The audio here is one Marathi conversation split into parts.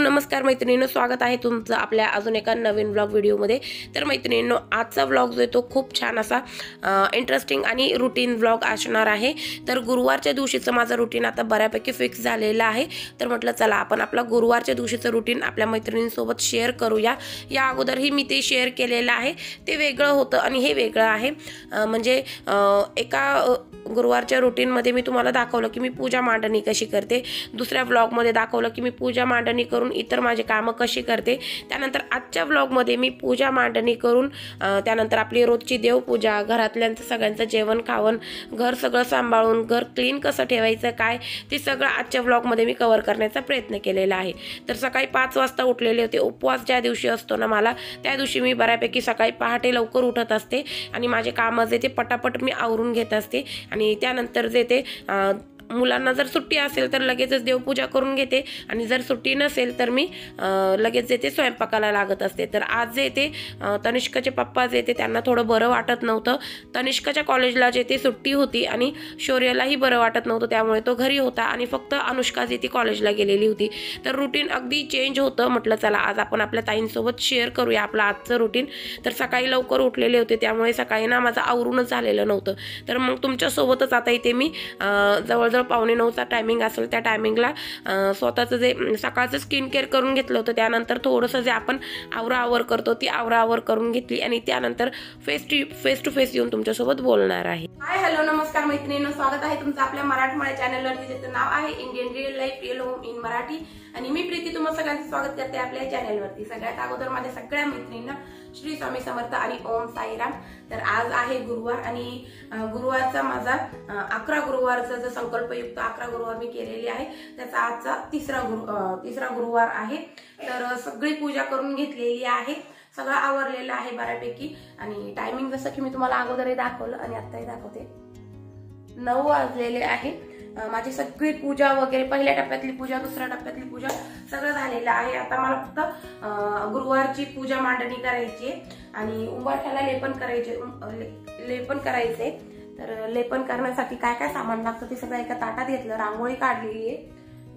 नमस्कार मैत्रिणींनो, स्वागत आहे तुमचं आपल्या अजून एका नवीन व्लॉग व्हिडिओमध्ये। तर मैत्रिणींनो, आजचा व्लॉग जो आहे तो खूप छान असा इंटरेस्टिंग आणि रुटीन व्लॉग असणार आहे। तर गुरुवारच्या दिवशीचं माझं रुटीन आता बऱ्यापैकी फिक्स झालेलं आहे। तर म्हटलं चला आपण आपला गुरुवारच्या दिवशीचं रुटीन आपल्या मैत्रिणींसोबत शेअर करूया। या अगोदरही मी ते शेअर केलेलं आहे, ते वेगळं होतं आणि हे वेगळं आहे। म्हणजे एका गुरुवारच्या रुटीनमध्ये मी तुम्हाला दाखवलं की मी पूजा मांडणी कशी करते, दुसऱ्या व्लॉगमध्ये दाखवलं की मी पूजा मांडणी करून इतर माझे कामं कशी करते। त्यानंतर आजच्या व्लॉगमध्ये मी पूजा मांडणी करून त्यानंतर आपली रोजची देवपूजा, घरातल्यांचं सगळ्यांचं जेवण खावण, घर सगळं सांभाळून घर क्लीन कसं ठेवायचं काय ते सगळं आजच्या व्लॉगमध्ये मी कव्हर करण्याचा प्रयत्न केलेला आहे। तर सकाळी 5 वाजता उठलेले होते। उपवास ज्या दिवशी असतो ना मला, त्या दिवशी मी बऱ्यापैकी सकाळी पहाटे लवकर उठत असते आणि माझे कामं जे ते पटापट मी आवरून घेत असते। आणि त्यानंतर जे ते मुलांना जर सुट्टी असेल तर लगेचच देवपूजा करून घेते आणि जर सुट्टी नसेल तर मी लगेच जे ते स्वयंपाकाला लागत असते। तर आज जे ते तनिष्काचे पप्पा जे ते त्यांना थोडं बरं वाटत नव्हतं। तनिष्काच्या कॉलेजला जे ते सुट्टी होती आणि शौर्यलाही बरं वाटत नव्हतं, त्यामुळे तो घरी होता आणि फक्त अनुष्का जे ती कॉलेजला गेलेली होती। तर रुटीन अगदी चेंज होतं। म्हटलं चला आज आपण आपल्या ताईंसोबत शेअर करूया आपलं आजचं रुटीन। तर सकाळी लवकर उठलेले होते, त्यामुळे सकाळी ना माझं आवरूनच झालेलं नव्हतं। तर मग तुमच्यासोबतच आता इथे मी जवळजवळ 8:45चा टायमिंग असेल त्या टायमिंगला स्वतःचं जे सकाळचं स्किन केअर करून घेतलं होतं। त्यानंतर थोडंसं जे आपण आवराआवर करतो ती आवराआवर करून घेतली आणि त्यानंतर फेस टू फेस येऊन तुमच्यासोबत बोलणार आहे। हाय हॅलो नमस्कार मैत्रिणींनो, स्वागत आहे तुमचं आपल्या मराठमोळ्या चॅनलवरती, ज्याचं नाव आहे Indian real life real home in Marathi. आणि मी प्रीती तुम्हा सगळ्यांचं स्वागत करते आपल्या चॅनलवरती। सगळ्यात अगोदर माझ्या सगळ्या मैत्रिणींना श्री स्वामी समर्थ आणि ओम साईराम। तर आज आहे गुरुवार आणि गुरुवारचा माझा 11 गुरुवारचा जो संकल्पयुक्त 11 गुरुवार मी केलेली आहे त्याचा आजचा तिसरा गुरुवार आहे। तर सगळी पूजा करून घेतलेली आहे, सगळं आवरलेलं आहे बऱ्यापैकी। आणि टायमिंग जसं की मी तुम्हाला अगोदरही दाखवलं आणि आत्ताही दाखवते, 9 वाजलेले आहे। माझी सगळी पूजा वगैरे, पहिल्या टप्प्यातली पूजा, दुसऱ्या टप्प्यातली पूजा सगळं झालेलं आहे। आता मला फक्त गुरुवारची पूजा मांडणी करायची आहे आणि उंबरठ्याला लेपन करायचे। तर लेपन करण्यासाठी काय काय सामान लागतं ते सगळं एका ताटात घेतलं, रांगोळी काढलेली आहे,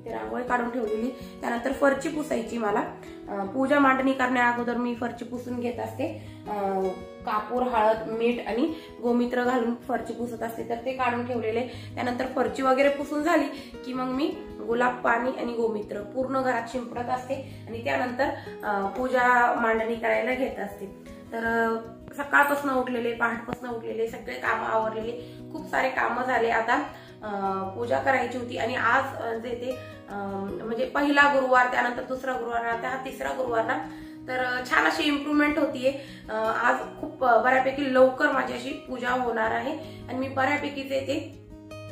ते रांगोळी काढून ठेवलेली। त्यानंतर फरची पुसायची मला। पूजा मांडणी करण्या अगोदर मी फरची पुसून घेत असते, कापूर, हळद, मीठ आणि गोमित्र घालून फरची पुसत असते। तर ते काढून ठेवलेले। त्यानंतर फरची वगैरे पुसून झाली की मग मी गुलाब पाणी आणि गोमित्र पूर्ण घरात शिंपडत असते आणि त्यानंतर पूजा मांडणी करायला घेत असते। तर सकाळपासून उठलेले, पहाटपासून उठलेले, सगळे कामं आवरलेले, खूप सारे कामं झाले। आता पूजा करायची होती आणि आज जे ते म्हणजे पहिला गुरुवार, त्यानंतर दुसरा गुरुवार, आता हा तिसरा गुरुवार ना। तर छान अशी इम्प्रूव्हमेंट होतीये। आज खूप बऱ्यापैकी लवकर माझी अशी पूजा होणार आहे आणि मी बऱ्यापैकी जे ते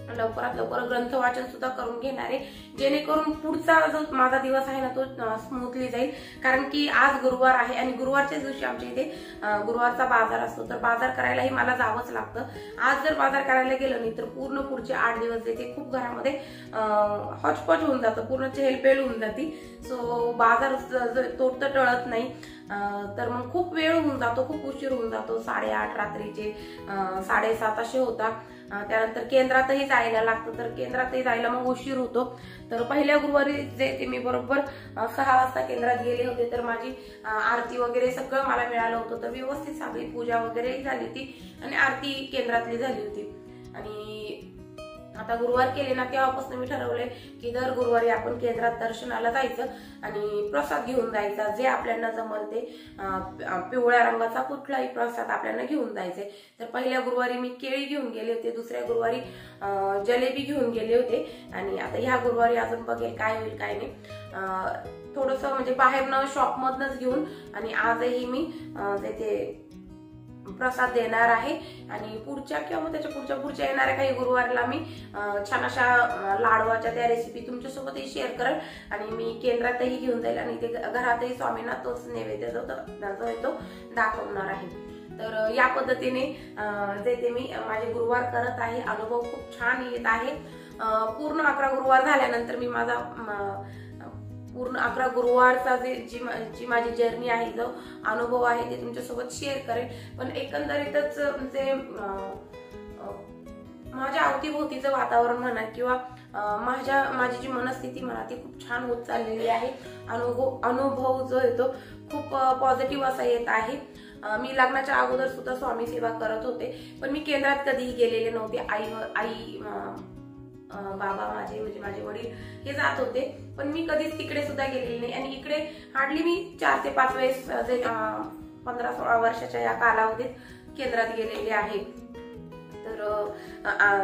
लवकरात लवकर ग्रंथ वाचन सुद्धा करून घेणार आहे, जेणेकरून पुढचा जो माझा दिवस आहे ना तो स्मूथली जाईल। कारण की आज गुरुवार आहे आणि गुरुवारच्या दिवशी आमच्या इथे गुरुवारचा बाजार असतो, तर बाजार करायलाही मला जावंच लागतं। आज जर बाजार करायला गेलं नाही तर पूर्ण पुढचे 8 दिवस जे ते खूप घरामध्ये हॉचपॉच होऊन जातं, पूर्ण चेलपेल होऊन जाती। सो बाजार तोडतं टळत नाही, तर मग खूप वेळ होऊन जातो, खूप उशीर होऊन जातो। 8:30 रात्रीचे 7:30 असे होतात। त्यानंतर केंद्रातही जायला लागतं, तर केंद्रातही जायला मग उशीर होतो। तर पहिल्या गुरुवारी जे ते मी बरोबर 6 वाजता केंद्रात गेले होते, तर माझी आरती वगैरे सगळं मला मिळालं होतं। तर व्यवस्थित सगळी पूजा वगैरे झाली होती आणि आरती केंद्रातली झाली होती। आणि आता गुरुवार केले ना तेव्हापासून मी ठरवलंय की दर गुरुवारी आपण केंद्रात दर्शनाला जायचं आणि प्रसाद घेऊन जायचा, जे आपल्याला जमल ते। पिवळ्या रंगाचा कुठलाही प्रसाद आपल्याला घेऊन जायचे। तर पहिल्या गुरुवारी मी केळी घेऊन गेले होते, दुसऱ्या गुरुवारी जलेबी घेऊन गेले होते आणि आता ह्या गुरुवारी अजून बघेल काय होईल काय नाही। थोडंसं म्हणजे बाहेरनं शॉपमधनच घेऊन आणि आजही मी जे ते प्रसाद देणार आहे। आणि पुढच्या किंवा मग त्याच्या पुढच्या येणाऱ्या काही गुरुवारला मी छान अशा लाडवाच्या त्या रेसिपी तुमच्यासोबतही शेअर करेल आणि मी केंद्रातही घेऊन जाईल आणि ते घरातही स्वामींना तोच नैवेद्य जो आहे तो दाखवणार आहे। तर या पद्धतीने जे ते मी माझे गुरुवार करत आहे। अनुभव खूप छान येत आहे। पूर्ण 11 गुरुवार झाल्यानंतर मी माझा पूर्ण 11 गुरुवारचा जी माझी जर्नी आहे, जो अनुभव आहे ते तुमच्यासोबत शेअर करेल। पण एकंदरीतच जे माझ्या अवतीभोवतीचं वातावरण म्हणा किंवा माझी जी मनस्थिती म्हणा ती खूप छान होत चाललेली आहे। अनुभव जो आहे तो खूप पॉझिटिव्ह असा येत आहे। मी लग्नाच्या अगोदर सुद्धा स्वामी सेवा करत होते, पण मी केंद्रात कधीही गेलेले नव्हते। आई बाबा म्हणजे माझे वडील हे जात होते, पण मी कधीच तिकडे सुद्धा गेलेले नाही। आणि इकडे हार्डली मी 4 ते 5 वेळेस 15-16 वर्षाच्या या कालावधीत केंद्रात गेलेले आहे। तर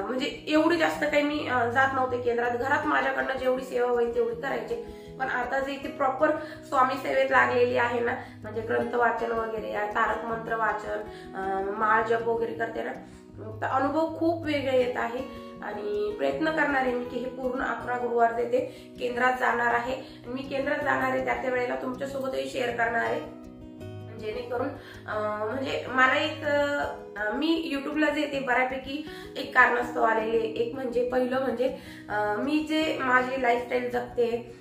म्हणजे एवढी जास्त काही मी जात नव्हते केंद्रात। घरात माझ्याकडनं जेवढी सेवा होईल तेवढी करायची, पण आता जे इथे प्रॉपर स्वामी सेवेत लागलेली आहे ना, म्हणजे ग्रंथ वाचन वगैरे, तारक मंत्र वाचन, माळ जप वगैरे करते ना, तर अनुभव खूप वेगळे येत आहे। आणि प्रयत्न करणार आहे मी की हे पूर्ण 11 गुरुवार देते केंद्रात जाणार आहे। मी केंद्रात जाणार आहे त्या वेळेला तुमच्यासोबतही शेअर करणार आहे, जेणेकरून म्हणजे मला मी युट्यूबला जे ते बऱ्यापैकी एक कारणास्तव आलेले। एक म्हणजे पहिलं म्हणजे मी जे माझी लाईफस्टाईल जगते,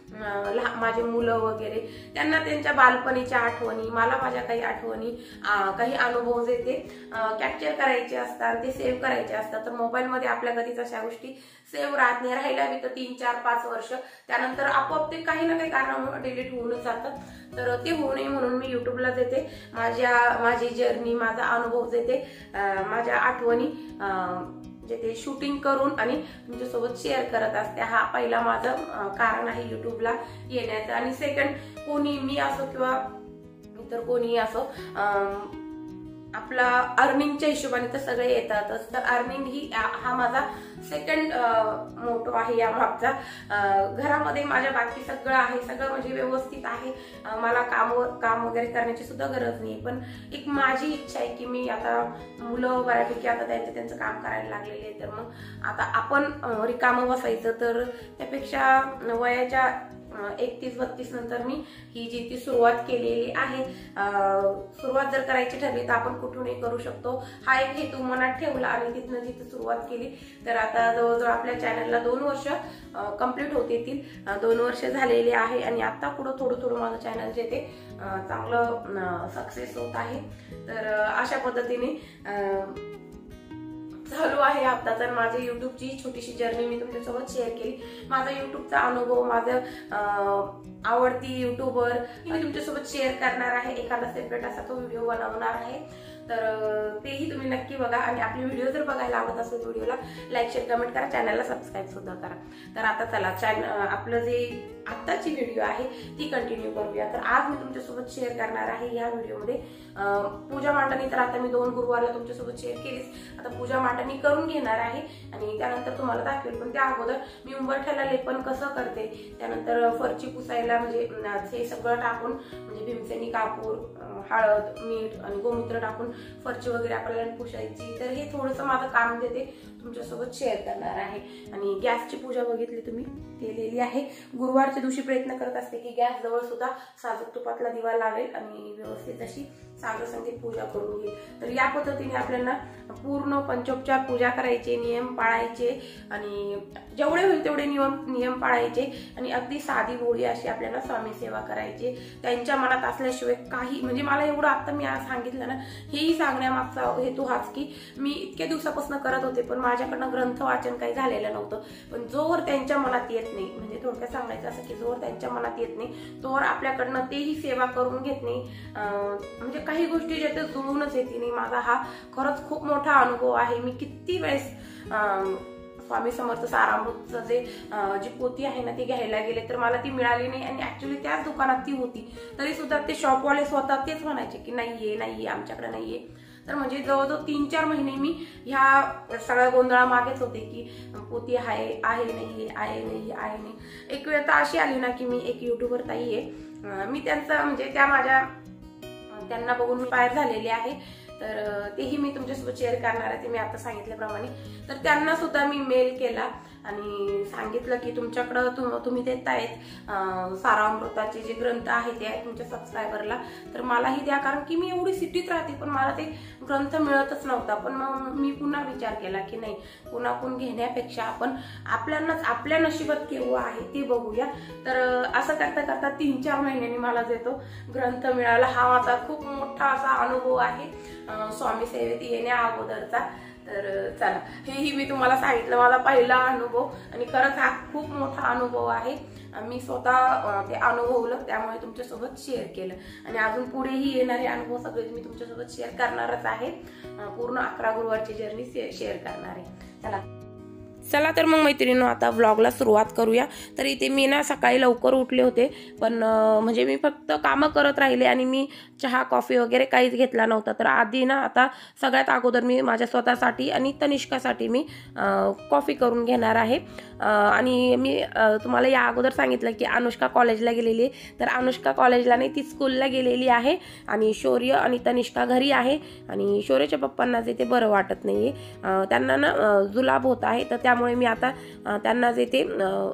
माझे मुलं वगैरे, त्यांना त्यांच्या बालपणीच्या आठवणी, मला माझ्या काही आठवणी, काही अनुभव जे ते कॅप्चर करायचे असतात, ते सेव्ह करायचे असतात। तर मोबाईलमध्ये आपल्या कधीच अशा गोष्टी सेव्ह राहत नाही, राहिल्या बी तर 3, 4, 5 वर्ष, त्यानंतर आपोआप ते काही ना काही कारणामुळे डिलीट होऊनच जातात। तर ते होऊ नये म्हणून मी युट्यूबला देते माझी जर्नी, माझा अनुभव देते, माझ्या आठवणी जे ते शूटिंग करून आणि तुमच्यासोबत शेअर करत असते। हा पहिला माझं कारण आहे युट्यूबला येण्याचं। आणि सेकंड, कोणी मी असो किंवा इतर कोणी असो, आपला अर्निंगच्या हिशोबाने तर सगळे येतातच। तर अर्निंग ही हा माझा सेकंड मोटो आहे या मागचा। घरामध्ये माझ्या बाकी सगळं आहे, सगळं म्हणजे व्यवस्थित आहे, मला काम वगैरे करण्याची सुद्धा गरज नाही। पण एक माझी इच्छा आहे की मी आता मुलं बऱ्यापैकी आता त्यांचं काम करायला लागलेले, तर मग आता आपण रिकामं बसायचं, तर त्यापेक्षा वयाच्या 31-32 नंतर मी ही जी ती सुरुवात केलेली आहे। सुरुवात जर करायची ठरली तर आपण कुठूनही करू शकतो, हा एक हेतू मनात ठेवला आणि तिथनं जिथे सुरुवात केली। तर आता जवळजवळ आपल्या चॅनलला 2 वर्ष कंप्लीट होत येतील, 2 वर्ष झालेले आहे। आणि आता पुढं थोडं माझं चॅनल जे ते चांगलं सक्सेस होत आहे। तर अशा पद्धतीने चालू आहे आत्ताचा माझी युट्यूबची छोटीशी जर्नी मी तुमच्यासोबत शेअर केली। माझा युट्यूबचा अनुभव, माझं आवडती युट्यूबर मी तुमच्यासोबत शेअर करणार आहे। एखादा सेपरेट असा तो व्हिडिओ बनवणार आहे, तर तेही तुम्ही नक्की बघा। आणि आपले व्हिडिओ जर बघायला आवडत असेल व्हिडिओला लाईक, शेअर, कमेंट करा, चॅनलला सबस्क्राईब सुद्धा करा। तर आता चला आपलं जे आत्ताची व्हिडिओ आहे ती कंटिन्यू करूया। तर आज मी तुमच्यासोबत शेअर करणार आहे या व्हिडिओमध्ये पूजा मांडणी। तर आता मी 2 गुरुवारला तुमच्यासोबत शेअर केलीच, आता पूजा मांडणी करून घेणार आहे आणि त्यानंतर तुम्हाला दाखवेल। पण त्या अगोदर मी उंबरठ्याला लेपन कसं करते, त्यानंतर फरची पुसायला म्हणजे हे सगळं टाकून, म्हणजे भीमसेनी कापूर, हळद, मीठ आणि गोमूत्र टाकून फरची वगैरे आपल्याला पुसायची। तर हे थोडंसं माझं काम देते तुमच्यासोबत शेअर करणार आहे। आणि गॅसची पूजा बघितली तुम्ही केलेली आहे। गुरुवारच्या दिवशी प्रयत्न करत असते की गॅस जवळ सुद्धा साजूक तुपातला दिवा लावेल आणि व्यवस्थित अशी सागर संगीत पूजा करून घेईल। तर या पद्धतीने आपल्याला पूर्ण पंचोपचार पूजा करायचे, नियम पाळायचे आणि जेवढे होईल तेवढे नियम पाळायचे आणि अगदी साधी भोळी अशी आपल्याला स्वामी सेवा करायची। त्यांच्या मनात असल्याशिवाय काही, म्हणजे मला एवढं आता मी आज सांगितलं ना, हेही सांगण्यामागचा हेतू हाच की मी इतक्या दिवसापासून करत होते, पण माझ्याकडनं ग्रंथ वाचन काही झालेलं नव्हतं। पण जोवर त्यांच्या मनात येत नाही, म्हणजे थोडक्यात सांगायचं असं की जोवर त्यांच्या मनात येत नाही तोवर आपल्याकडनं तेही सेवा करून घेत नाही, म्हणजे काही गोष्टी ज्या त्या जुळूनच येते नाही। माझा हा खरंच खूप मोठा अनुभव आहे। मी किती वेळेस स्वामी समर्थ सारामृतचं जी पोती आहे ना ती घ्यायला गेले, तर मला ती मिळाली नाही आणि ऍक्च्युली त्याच दुकानात ती होती, तरी सुद्धा ते शॉपवाले स्वतः तेच म्हणायचे की नाहीये आमच्याकडे नाहीये। तर म्हणजे जवळजवळ 3-4 महिने मी ह्या सगळ्या गोंधळामागेच होते की पोती आहे नाही। एक वेळ तर अशी आली ना की मी एक युट्यूबर ताई आहे, मी त्यांचा म्हणजे त्यांना बघून मी पायर झालेले आहे। तर तेही मी तुमच्यासोबत शेअर करणार आहे, ते मी आता सांगितल्याप्रमाणे। तर त्यांना सुद्धा मी मेल केला आणि सांगितलं की तुमच्याकडं तुम्ही देत आहेत सारामृताचे जे ग्रंथ आहे ते आहेत तुमच्या सबस्क्रायबरला, तर मलाही द्या, कारण की मी एवढी सिटीत राहते पण मला ते ग्रंथ मिळतच नव्हता। पण मग मी पुन्हा विचार केला की नाही, कुणाकून घेण्यापेक्षा आपण आपल्या नशिबात केव्हा आहे ते बघूया। तर असं करता 3-4 महिन्यांनी मला देतो ग्रंथ मिळाला। हा माझा खूप मोठा असा अनुभव आहे स्वामी सेवेत येण्या अगोदरचा। तर चला, हेही मी तुम्हाला सांगितलं माझा पहिला अनुभव, आणि खरंच हा खूप मोठा अनुभव आहे. मी स्वतः ते अनुभवलं, त्यामुळे तुमच्यासोबत शेअर केलं. आणि अजून पुढेही येणारे अनुभव सगळे मी तुमच्यासोबत शेअर करणारच आहे. पूर्ण 11 गुरुवारची जर्नी शेअर करणार आहे. चला तर मग मैत्रिणींनो, आता व्लॉगला सुरुवात करूया. तर इथे मी ना सकाळी लवकर उठले होते, पण म्हणजे मी फक्त कामं करत राहिले आणि मी चहा कॉफी वगैरे काहीच घेतला नव्हता. तर आधी ना आता सगळ्यात अगोदर मी माझ्या स्वतःसाठी आणि तनिष्कासाठी मी कॉफी करून घेणार आहे. आणि मी तुम्हाला या अगोदर सांगितलं की अनुष्का कॉलेजला गेलेली आहे. तर अनुष्का कॉलेजला नाही, ती स्कूलला गेलेली आहे, आणि शौर्य आणि तनिष्का घरी आहे. आणि शौर्यच्या पप्पांना जे ते बरं वाटत नाही आहे, त्यांना ना जुलाब होत आहे. तर त्यामुळे मी आता त्यांना जे ते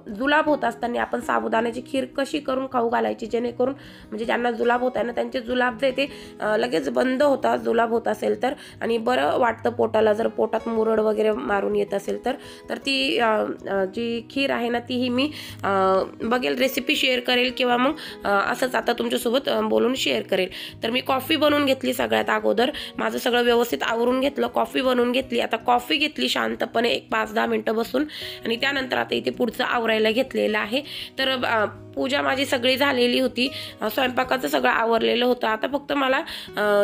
जुलाब होत असताना आपण साबुदाण्याची खीर कशी करून खाऊ घालायची, जेणेकरून म्हणजे ज्यांना जुलाब होत आहे ना त्यांचे जुलाब जे ते लगेच बंद होतात, जुलाब होत असेल तर, आणि बरं वाटतं पोटाला. जर पोटात मुरड वगैरे मारून येत असेल तर ती जी खीर आहे ना तीही मी बघेल, रेसिपी शेअर करेल, किंवा मग असंच आता तुमच्यासोबत बोलून शेअर करेल. तर मी कॉफी बनवून घेतली. सगळ्यात अगोदर माझं सगळं व्यवस्थित आवरून घेतलं, कॉफी बनवून घेतली. आता कॉफी घेतली शांतपणे एक 5-10 मिनटं बसून, आणि त्यानंतर आता इथे पुढचं आवरायला घेतलेलं आहे. तर पूजा माझी सगळी झालेली होती, स्वयंपाकाचं सगळं आवरलेलं होतं. आता फक्त मला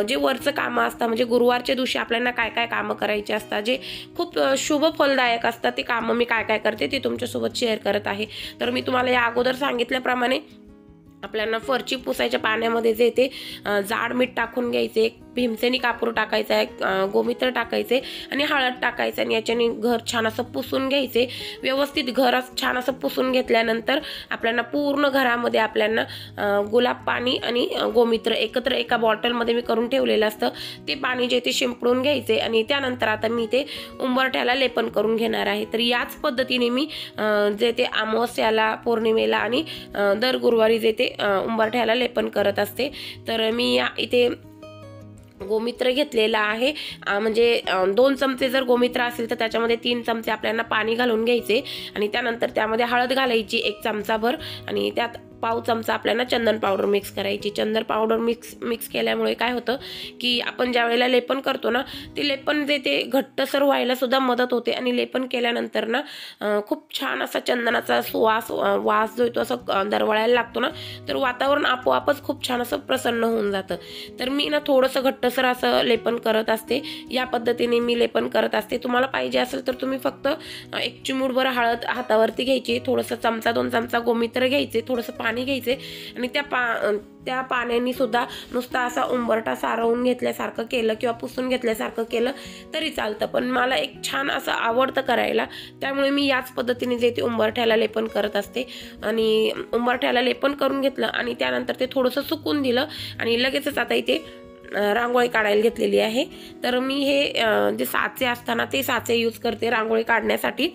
जे वरचं कामं असतात, म्हणजे गुरुवारच्या दिवशी आपल्याला काय काय कामं करायची असतात, जे खूप शुभ फलदायक असतात, ते कामं मी काय काय करते ते तुमच्यासोबत शेअर करत आहे. तर मी तुम्हाला या अगोदर सांगितल्याप्रमाणे आपल्याला फरची पुसायच्या पाण्यामध्ये जे ते जाड मीठ टाकून घ्यायचे, भीमसेनी कापूर टाकायचा आहे, गोमित्र टाकायचे आणि हळद टाकायचं, आणि याच्याने घर छान असं पुसून घ्यायचे. व्यवस्थित घर छान असं पुसून घेतल्यानंतर आपल्याला पूर्ण घरामध्ये आपल्याला गुलाब पाणी आणि गोमित्र एकत्र एका बॉटलमध्ये मी करून ठेवलेलं असतं, ते पाणी जे ते शिंपडून घ्यायचे. आणि त्यानंतर आता मी ते उंबरठ्याला लेपन करून घेणार आहे. तर याच पद्धतीने मी जे ते अमावस्याला, पौर्णिमेला आणि दर गुरुवारी जे ते उंबरठ्याला लेपन करत असते. तर मी इथे गोमित्र घेतलेला आहे, म्हणजे 2 चमचे जर गोमित्र असेल तर त्याच्यामध्ये 3 चमचे आपल्याला पाणी घालून घ्यायचे, आणि त्यानंतर त्यामध्ये हळद घालायची 1 चमचाभर, आणि त्यात पाव चमचा आपल्याला चंदन पावडर मिक्स करायची. चंदन पावडर मिक्स केल्यामुळे काय होतं की आपण ज्या वेळेला लेपन करतो ना, ते लेपन जे ते घट्टसर व्हायला सुद्धा मदत होते, आणि लेपन केल्यानंतर ना खूप छान असा चंदनाचा वास जो तो असं दरवळायला लागतो ना, तर वातावरण आपोआपच खूप छान असं प्रसन्न होऊन जातं. तर मी ना थोडंसं घट्टसर असं लेपन करत असते. या पद्धतीने मी लेपन करत असते. तुम्हाला पाहिजे असेल तर तुम्ही फक्त 1 चिमूटभर हळद हातावरती घ्यायची, थोडंसं 1-2 चमचा गोमित्र घ्यायचे, थोडंसं पाणी घ्यायचे, आणि त्या पाण्याने सुद्धा नुसता असा उंबरठा सारवून घेतल्यासारखं केलं किंवा पुसून घेतल्यासारखं केलं तरी चालतं. पण मला एक छान असं आवडतं करायला, त्यामुळे मी याच पद्धतीने जे ते उंबरठ्याला लेपन करत असते. आणि उंबरठ्याला लेपन करून घेतलं, आणि त्यानंतर ते थोडंसं सुकून दिलं, आणि लगेचच आता इथे रांगोळी काढायला घेतलेली आहे. तर मी हे जे साचे असताना ते साचे यूज करते रांगोळी काढण्यासाठी.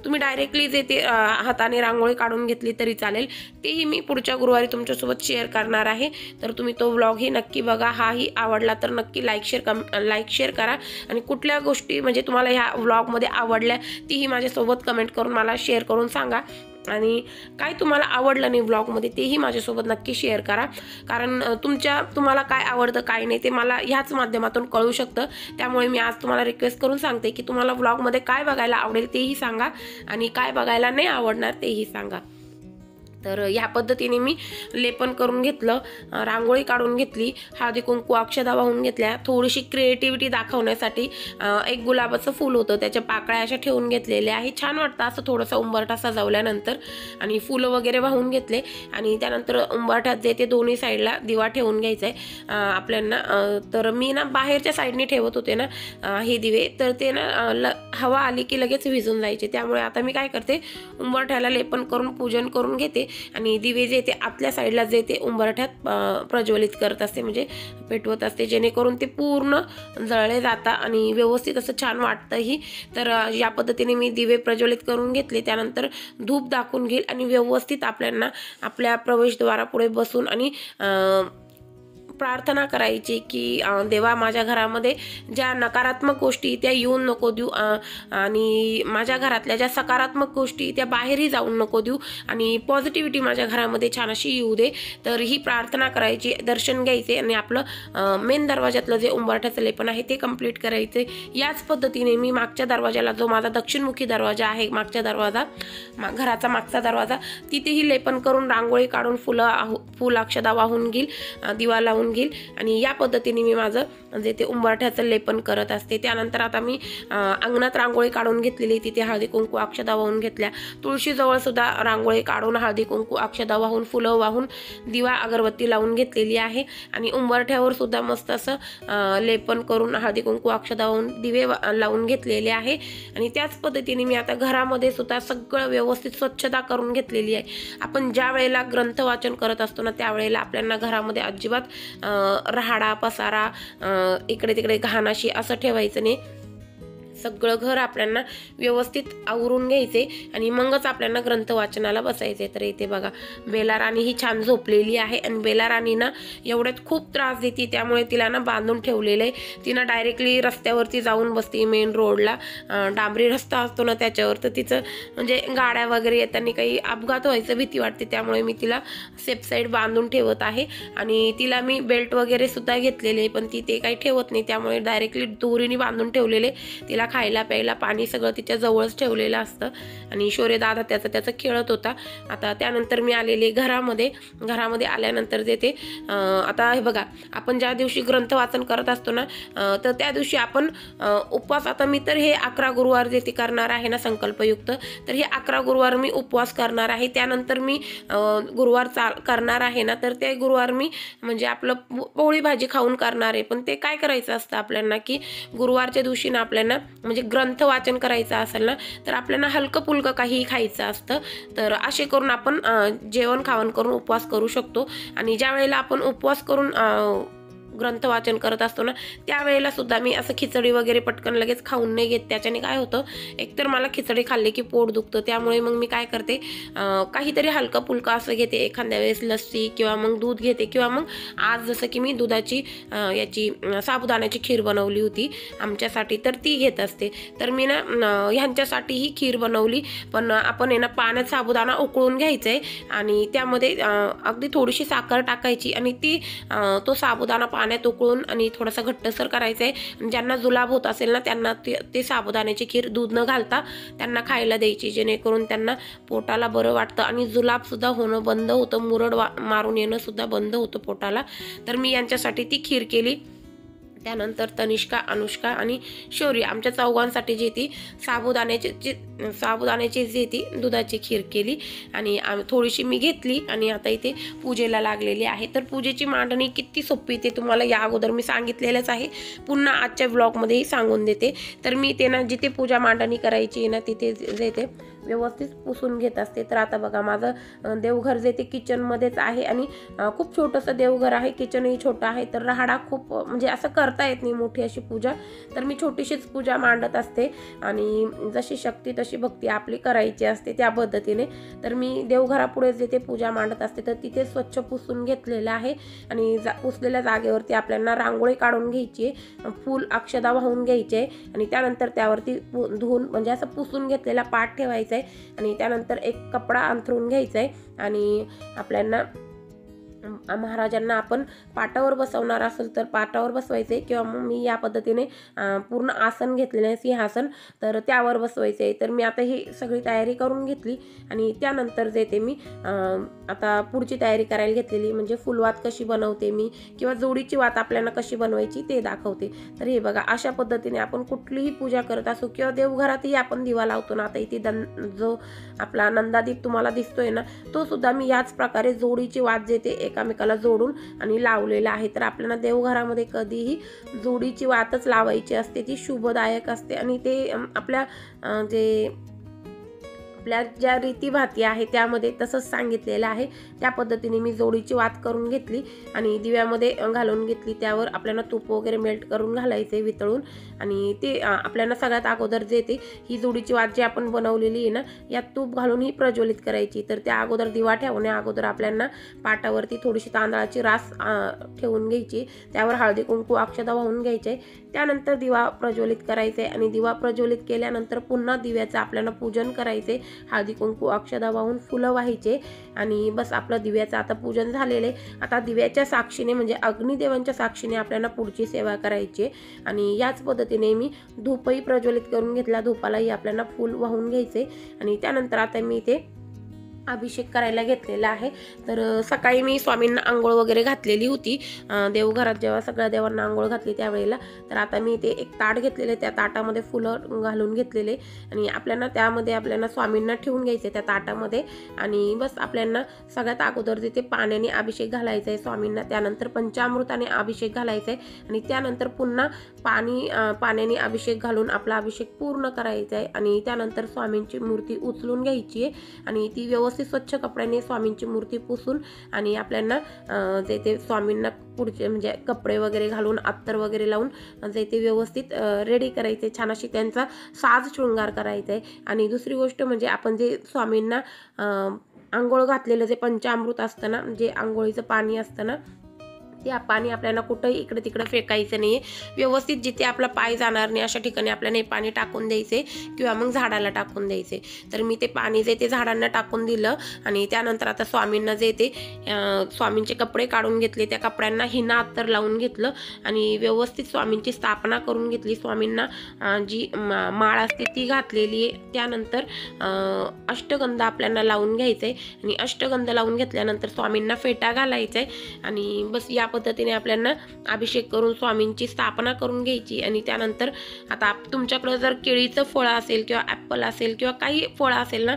तुम्ही डायरेक्टली जे ते हाताने रांगोळी काढून घेतली तरी चालेल. तेही मी पुढच्या गुरुवारी तुमच्यासोबत शेअर करणार आहे. तर तुम्ही तो व्लॉगही नक्की बघा. हाही आवडला तर नक्की लाईक शेअर करा, आणि कुठल्या गोष्टी म्हणजे तुम्हाला ह्या व्लॉगमध्ये आवडल्या तीही माझ्यासोबत कमेंट करून मला शेअर करून सांगा. आणि काय तुम्हाला आवडलं नाही व्लॉगमध्ये तेही माझ्यासोबत नक्की शेअर करा, कारण तुम्हाला काय आवडतं काय नाही ते मला ह्याच माध्यमातून कळू शकतं. त्यामुळे मी आज तुम्हाला रिक्वेस्ट करून सांगते की तुम्हाला व्लॉगमध्ये काय बघायला आवडेल तेही सांगा, आणि काय बघायला नाही आवडणार तेही सांगा. तर ह्या पद्धतीने मी लेपन करून घेतलं, रांगोळी काढून घेतली, हळदी कुंकू अक्षदा वाहून घेतल्या. थोडीशी क्रिएटिव्हिटी दाखवण्यासाठी एक गुलाबाचं फूल होतं, त्याच्या पाकळ्या अशा ठेवून घेतलेल्या आहे. छान वाटतं असं थोडंसं उंबरठा सजवल्यानंतर. आणि फुलं वगैरे वाहून घेतले, आणि त्यानंतर उंबरठ्यात जे ते दोन्ही साईडला दिवा ठेवून घ्यायचा आहे आपल्याला. तर मी ना बाहेरच्या साईडने ठेवत होते ना हे दिवे, तर ते ना हवा आली की लगेच विझून जायचे. त्यामुळे आता मी काय करते, उंबरठ्याला लेपन करून पूजन करून घेते, आणि दिवे जे ते आतल्या साईडला जे ते उंबरठ्यात प्रज्वलित करत असते, म्हणजे पेटवत असते, जेणेकरून ते पूर्ण जळले जातात आणि व्यवस्थित असं छान वाटतंही. तर या पद्धतीने मी दिवे प्रज्वलित करून घेतले. त्यानंतर धूप दाखवून घेईल, आणि व्यवस्थित आपल्याला आपल्या प्रवेशद्वारापुढे बसून आणि प्रार्थना करायची की देवा माझ्या घरामध्ये ज्या नकारात्मक गोष्टी त्या येऊन नको देऊ, आणि माझ्या घरातल्या ज्या सकारात्मक गोष्टी त्या बाहेरही जाऊन नको देऊ, आणि पॉझिटिव्हिटी माझ्या घरामध्ये छान अशी येऊ दे. तर ही प्रार्थना करायची, दर्शन घ्यायचे आणि आपलं मेन दरवाजातलं जे उंबरठ्याचं लेपन आहे ते कंप्लीट करायचे. याच पद्धतीने मी मागच्या दरवाजाला, जो माझा दक्षिणमुखी दरवाजा आहे, मागच्या दरवाजा, घराचा मागचा दरवाजा, तिथेही लेपन करून रांगोळी काढून फुल अक्षदा वाहून घेईल, दिवा लावून घेईल. आणि या पद्धतीने मी माझं जे ते उंबरठ्याचं लेपन करत असते. त्यानंतर आता मी अंगणात रांगोळी काढून घेतलेली, तिथे हळदी कुंकू अक्षदा वाहून घेतल्या. तुळशीजवळ सुद्धा रांगोळी काढून हळदी कुंकू अक्षदा वाहून, फुलं वाहून, दिवा अगरबत्ती लावून घेतलेली आहे. आणि उंबरठ्यावर सुद्धा मस्त असं लेपन करून हळदी कुंकू अक्षदा वाहून दिवे लावून घेतलेले आहे. आणि त्याच पद्धतीने मी आता घरामध्ये सुद्धा सगळं व्यवस्थित स्वच्छता करून घेतलेली आहे. आपण ज्या वेळेला ग्रंथ वाचन करत असतो ना, त्यावेळेला आपल्याला घरामध्ये अजिबात राहाडा पसारा, इकडे तिकडे घाणाशी असं ठेवायचं नाही. सगळं घर आपल्याला व्यवस्थित आवरून घ्यायचे आणि मगच आपल्याला ग्रंथ वाचनाला बसायचे. तर इथे बघा बेला राणी ही छान झोपलेली आहे. आणि बेला राणी ना एवढ्यात खूप त्रास देते, त्यामुळे तिला ना बांधून ठेवलेलं आहे. तिनं डायरेक्टली रस्त्यावरती जाऊन बसते, मेन रोडला डांबरी रस्ता असतो ना त्याच्यावर. तर तिचं म्हणजे गाड्या वगैरे येताना काही अपघात व्हायचं भीती वाटते, त्यामुळे मी तिला सेफ साईड बांधून ठेवत आहे. आणि तिला मी बेल्ट वगैरे सुद्धा घेतलेले, पण ती ते काही ठेवत नाही, त्यामुळे डायरेक्टली दोरीने बांधून ठेवलेले. तिला खायला प्यायला पाणी सगळं तिच्या जवळच ठेवलेलं असतं. आणि शौर्य दादा त्याचं खेळत होता. आता त्यानंतर मी आलेले घरामध्ये आल्यानंतर ते आता हे बघा, आपण ज्या दिवशी ग्रंथ वाचन करत असतो ना, तर त्या दिवशी आपण उपवास, आता मी तर हे 11 गुरुवार जे ते करणार आहे ना संकल्पयुक्त, तर हे 11 गुरुवार मी उपवास करणार आहे. त्यानंतर मी गुरुवार करणार आहे ना, तर ते गुरुवार मी म्हणजे आपलं पोळी भाजी खाऊन करणार आहे. पण ते काय करायचं असतं आपल्याला की गुरुवारच्या दिवशी ना आपल्याला म्हणजे ग्रंथ वाचन करायचं असेल ना, तर आपल्याला हलकं फुलकं काही खायचं असतं. तर असे करून आपण जेवण खावण करून उपवास करू शकतो. आणि ज्या वेळेला आपण उपवास करून ग्रंथ वाचन करत असतो ना, त्यावेळेला सुद्धा मी असं खिचडी वगैरे पटकन लगेच खाऊन नाही घेत. त्याच्याने काय होतं, एकतर मला खिचडी खाल्ली की पोट दुखतं, त्यामुळे मग मी काय करते, काहीतरी हलकं फुलकं असं घेते. एखाद्या वेळेस लस्सी किंवा मग दूध घेते, किंवा मग आज जसं की मी दुधाची याची साबुदाण्याची खीर बनवली होती आमच्यासाठी, तर ती घेत असते. तर मी ना ह्यांच्यासाठी ही खीर बनवली. पण आपण आहे ना पाण्यात साबुदाणा उकळून घ्यायचा आहे आणि त्यामध्ये अगदी थोडीशी साखर टाकायची आणि ती तो साबुदाणा पाण्यात उकळून आणि थोडासा घट्टसर करायचं आहे. ज्यांना जुलाब होत असेल ना, त्यांना ते साबुदाण्याची खीर दूध न घालता त्यांना खायला द्यायची, जेणेकरून त्यांना पोटाला बरं वाटतं आणि जुलाब सुद्धा होणं बंद होतं, मुरड मारून येणं सुद्धा बंद होतं पोटाला. तर मी यांच्यासाठी ती खीर केली. त्यानंतर तनिष्का, अनुष्का आणि शौर्य आमच्या चौघांसाठी जी ती साबुदाण्याची जी ती दुधाची खीर केली आणि थोडीशी मी घेतली. आणि आता इथे पूजेला लागलेली आहे. तर पूजेची मांडणी किती सोपी ते तुम्हाला या अगोदर मी सांगितलेलंच आहे, पुन्हा आजच्या व्लॉगमध्येही सांगून देते. तर मी ते ना जिथे पूजा मांडणी करायची ना, तिथे जे ते व्यवस्थित पुसून घेत असते. तर आता बघा माझं देवघर जे ते किचनमध्येच आहे आणि खूप छोटंसं देवघर आहे, किचनही छोटं आहे. तर राहाडा खूप म्हणजे असं करता येत नाही मोठी अशी पूजा, तर मी छोटीशीच पूजा मांडत असते आणि जशी शक्ती तशी भक्ती आपली करायची असते त्या पद्धतीने. तर मी देवघरापुढे जे ते पूजा मांडत असते, तर तिथे स्वच्छ पुसून घेतलेलं आहे. आणि पुसलेल्या जागेवरती आपल्याला रांगोळी काढून घ्यायची आहे, फूल अक्षदा वाहून घ्यायचे आहे आणि त्यानंतर त्यावरती धुवून म्हणजे असं पुसून घेतलेला पाट ठेवायचा आहे. आणि त्यानंतर एक कपडा अंथरून घ्यायचा आहे आणि आपल्याला महाराजांना आपण पाटावर बसवणार असेल तर पाटावर बसवायचे, किंवा मग मी या पद्धतीने पूर्ण आसन घेतलेले आहे, सिंहासन, तर त्यावर बसवायचे आहे. तर मी आता ही सगळी तयारी करून घेतली आणि त्यानंतर जे ते मी आता पुढची तयारी करायला घेतलेली, म्हणजे फुलवात कशी बनवते मी किंवा जोडीची वात आपल्याला कशी बनवायची ते दाखवते. तर हे बघा, अशा पद्धतीने आपण कुठलीही पूजा करत असो किंवा देवघरातही आपण दिवा लावतो ना, आता इथे जो आपला नंदादीप तुम्हाला दिसतोय ना, तो सुद्धा मी याच प्रकारे जोडीची वात जे ते एकामेकाला जोडून आणि लावलेला आहे. तर आपल्याला देवघरामध्ये कधीही जोडीची वातच लावायची असते, ती शुभदायक असते आणि ते आपल्या जे आपल्या ज्या रीतीभाती आहे त्यामध्ये तसंच सांगितलेलं आहे। त्या पद्धतीने मी जोडीची वात करून घेतली आणि दिव्यामध्ये घालून घेतली। त्यावर आपल्याला तूप वगैरे मेल्ट करून घालायचे वितळून आणि ते आपल्याला सगळ्यात अगोदर जे ते ही जोडीची वात जी आपण बनवलेली आहे ना यात तूप घालून ही प्रज्वलित करायची। तर त्या अगोदर दिवा ठेवण्या अगोदर आपल्याला पाटावरती थोडीशी तांदळाची रास ठेवून घ्यायची, त्यावर हळदी कुंकू अक्षता वाहून घ्यायचे, त्यानंतर दिवा प्रज्वलित करायचे आणि दिवा प्रज्वलित केल्यानंतर पुन्हा दिव्याचं आपल्याला पूजन करायचे, हळदी कुंकू अक्षता वाहून फुलं वाहायचे आणि बस आपलं दिव्याचं आता पूजन झालेले। आता दिव्याच्या साक्षीने म्हणजे अग्निदेवांच्या साक्षीने आपल्याला पुढची सेवा करायची आणि याच पद्धतीने मी धूपही प्रज्वलित करून घेतला। धूपालाही आपल्याला फूल वाहून घ्यायचे आणि त्यानंतर आता मी ते अभिषेक करायला घेतलेला आहे। तर सकाळी मी स्वामींना आंघोळ वगैरे घातलेली होती देवघरात, जेव्हा सगळ्या देवांना आंघोळ घातली त्यावेळेला। तर आता मी ते एक ताट घेतलेले, त्या ताटामध्ये फुलं घालून घेतलेले आणि आपल्याला त्यामध्ये आपल्याला स्वामींना ठेवून घ्यायचे त्या ताटामध्ये आणि बस आपल्याला सगळ्यात अगोदर तिथे पाण्याने अभिषेक घालायचा आहे स्वामींना, त्यानंतर पंचामृताने अभिषेक घालायचा आहे आणि त्यानंतर पुन्हा पाण्याने अभिषेक घालून आपला अभिषेक पूर्ण करायचा आहे आणि त्यानंतर स्वामींची मूर्ती उचलून घ्यायची आहे आणि ती व्यवस्थित स्वच्छ कपड्याने स्वामींची मूर्ती पुसून आणि आपल्याला ते स्वामींना पुढचे म्हणजे कपडे वगैरे घालून अत्तर वगैरे लावून ते व्यवस्थित रेडी करायचे, छान अशी त्यांचा साज शृंगार करायचा आहे। आणि दुसरी गोष्ट म्हणजे आपण जे स्वामींना आंघोळ घातलेलं जे पंचामृत असतं ना, जे आंघोळीचं पाणी असतं ना, ते पाणी आपल्याला कुठंही इकडे तिकडे फेकायचं नाही आहे, व्यवस्थित जिथे आपला पाय जाणार नाही अशा ठिकाणी आपल्याला हे पाणी टाकून द्यायचे किंवा मग झाडाला टाकून द्यायचे। तर मी ते पाणी जे ते झाडांना टाकून दिलं आणि त्यानंतर आता स्वामींना जे ते स्वामींचे कपडे काढून घेतले, त्या कपड्यांना हिना अत्तर लावून घेतलं आणि व्यवस्थित स्वामींची स्थापना करून घेतली। स्वामींना जी माळ असते ती घातलेली आहे, त्यानंतर अष्टगंध आपल्याला लावून घ्यायचं आहे आणि अष्टगंध लावून घेतल्यानंतर स्वामींना फेटा घालायचा आहे आणि बस या पद्धतीने आपल्याला अभिषेक करून स्वामींची स्थापना करून घ्यायची। आणि त्यानंतर आता तुमच्याकडे जर केळीचं फळ असेल किंवा ॲपल असेल किंवा काही फळ असेल ना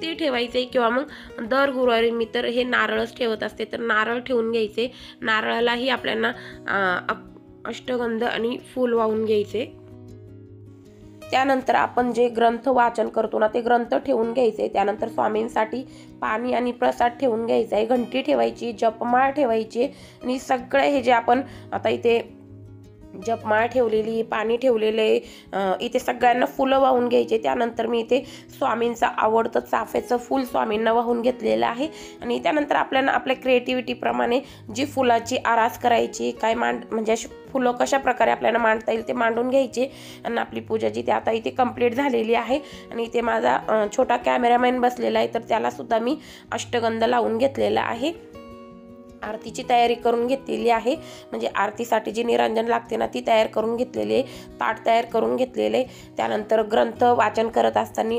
ते ठेवायचे किंवा मग दर गुरुवारी मी तर हे नारळच ठेवत असते, तर नारळ ठेवून घ्यायचे, नारळालाही आपल्याला अष्टगंध आणि फूल वाहून घ्यायचे। त्यानंतर आपण जे ग्रंथ वाचन करतो ना ते ग्रंथ ठेवून घ्यायचे, त्यानंतर स्वामींसाठी पाणी आणि प्रसाद ठेवून घ्यायचा आहे, घंटी ठेवायची, जपमाळ ठेवायची आणि सगळे हे जे आपण आता इथे जपमाळ ठेवलेली, पाणी ठेवलेले, इथे सगळ्यांना फुलं वाहून घ्यायचे। त्यानंतर मी इथे स्वामींचं आवडतं चाफ्याचं फूल स्वामींना वाहून घेतलेलं आहे आणि त्यानंतर आपल्याला आपल्या क्रिएटिव्हिटीप्रमाणे जी फुलाची आरास करायची, काय म्हणजे अशी फुलं कशा प्रकारे आपल्याला मांडता येईल ते मांडून घ्यायचे आणि आपली पूजा जी ते आता इथे कंप्लीट झालेली आहे। आणि इथे माझा छोटा कॅमेरामॅन बसलेला आहे, तर त्यालासुद्धा मी अष्टगंध लावून घेतलेला आहे। आरतीची तयारी करून घेतलेली आहे, म्हणजे आरतीसाठी जी निरांजन लागते ना ती तयार करून घेतलेली आहे, ताट तयार करून घेतलेले। त्यानंतर ग्रंथ वाचन करत असताना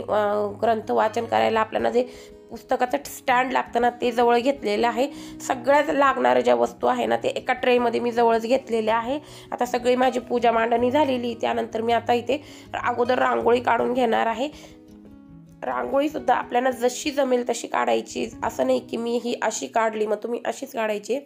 ग्रंथ वाचन करायला आपल्याला जे पुस्तकाचं स्टँड लागतं ना ते जवळ घेतलेलं आहे। सगळ्यात लागणाऱ्या ज्या वस्तू आहे ना ते एका ट्रेमध्ये मी जवळच घेतलेल्या आहे। आता सगळी माझी पूजा मांडणी झालेली, त्यानंतर मी आता इथे अगोदर रांगोळी काढून घेणार आहे। रांगोळी सुद्धा आपल्याला जशी जमेल तशी काढायची, असं नाही की मी ही अशी काढली मग तुम्ही अशीच काढायची।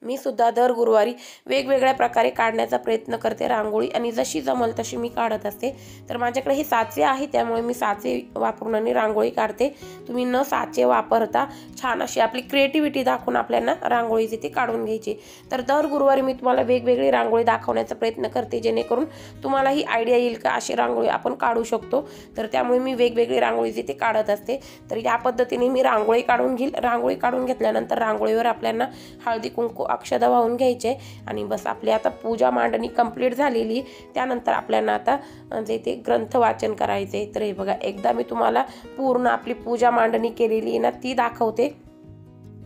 मी सुद्धा दर गुरुवारी वेगवेगळ्या प्रकारे काढण्याचा प्रयत्न करते रांगोळी आणि जशी जमल तशी मी काढत असते। तर माझ्याकडे हे साचे आहे त्यामुळे मी साचे वापरून आणि रांगोळी काढते। तुम्ही न साचे वापरता छान अशी आपली क्रिएटिव्हिटी दाखवून आपल्याला रांगोळी तिथे काढून घ्यायची। तर दर गुरुवारी मी तुम्हाला वेगवेगळी रांगोळी दाखवण्याचा प्रयत्न करते जेणेकरून तुम्हाला ही आयडिया येईल का अशी रांगोळी आपण काढू शकतो। तर त्यामुळे मी वेगवेगळी रांगोळी तिथे काढत असते। तर या पद्धतीने मी रांगोळी काढून घेईल। रांगोळी काढून घेतल्यानंतर रांगोळीवर आपल्याला हळदी कुंकू अक्षता वाहून घ्यायचे आणि बस आपली आता पूजा मांडणी कंप्लीट झालेली। त्यानंतर आपल्याला आता जे ते ग्रंथ वाचन करायचे। तर हे बघा एकदा मी तुम्हाला पूर्ण आपली पूजा मांडणी केलेली ना ती दाखवते।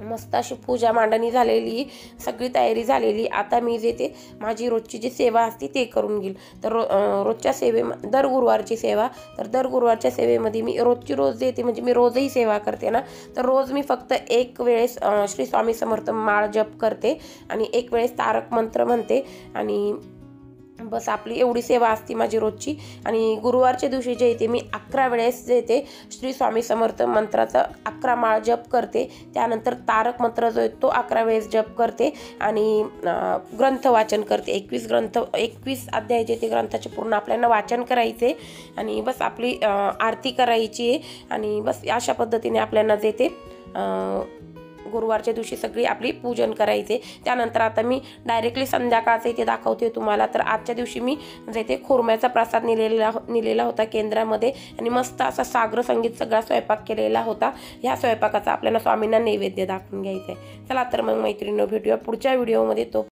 मस्त अशी पूजा मांडणी झालेली, सगळी तयारी झालेली। आता मी जे ते माझी रोजची जी सेवा असते ते करून घेईल। तर रोजच्या दर गुरुवारची सेवा, तर दर गुरुवारच्या सेवेमध्ये मी रोजची रोज देते, म्हणजे मी रोजही सेवा करते ना, तर रोज मी फक्त एक वेळेस श्री स्वामी समर्थ माळ जप करते आणि एक वेळेस तारक मंत्र म्हणते आणि बस आपली एवढी सेवा असते माझी रोजची। आणि गुरुवारच्या दिवशी जे येते मी 11 वेळेस जे येते श्री स्वामी समर्थ मंत्राचा 11 माळ जप करते। त्यानंतर तारक मंत्र जो आहे तो 11 वेळेस जप करते आणि ग्रंथ वाचन करते। 21 अध्याय जे ते ग्रंथाचे पूर्ण आपल्याला वाचन करायचे आणि बस आपली आरती करायची आहे। आणि बस अशा पद्धतीने आपल्याला जे ते गुरुवारच्या दिवशी सगळी आपली पूजन करायचे। त्यानंतर आता मी डायरेक्टली संध्याकाळचं इथे दाखवते तुम्हाला। तर आजच्या दिवशी मी जे ते खोरम्याचा प्रसाद नेलेला होता केंद्रामध्ये आणि मस्त असा सागर संगीत सगळा स्वयंपाक केलेला होता। ह्या स्वयंपाकाचा आपल्याला स्वामींना नैवेद्य दाखवून घ्यायचा आहे। चला तर मग मैत्रिणींनो भेटूया पुढच्या व्हिडिओमध्ये। तो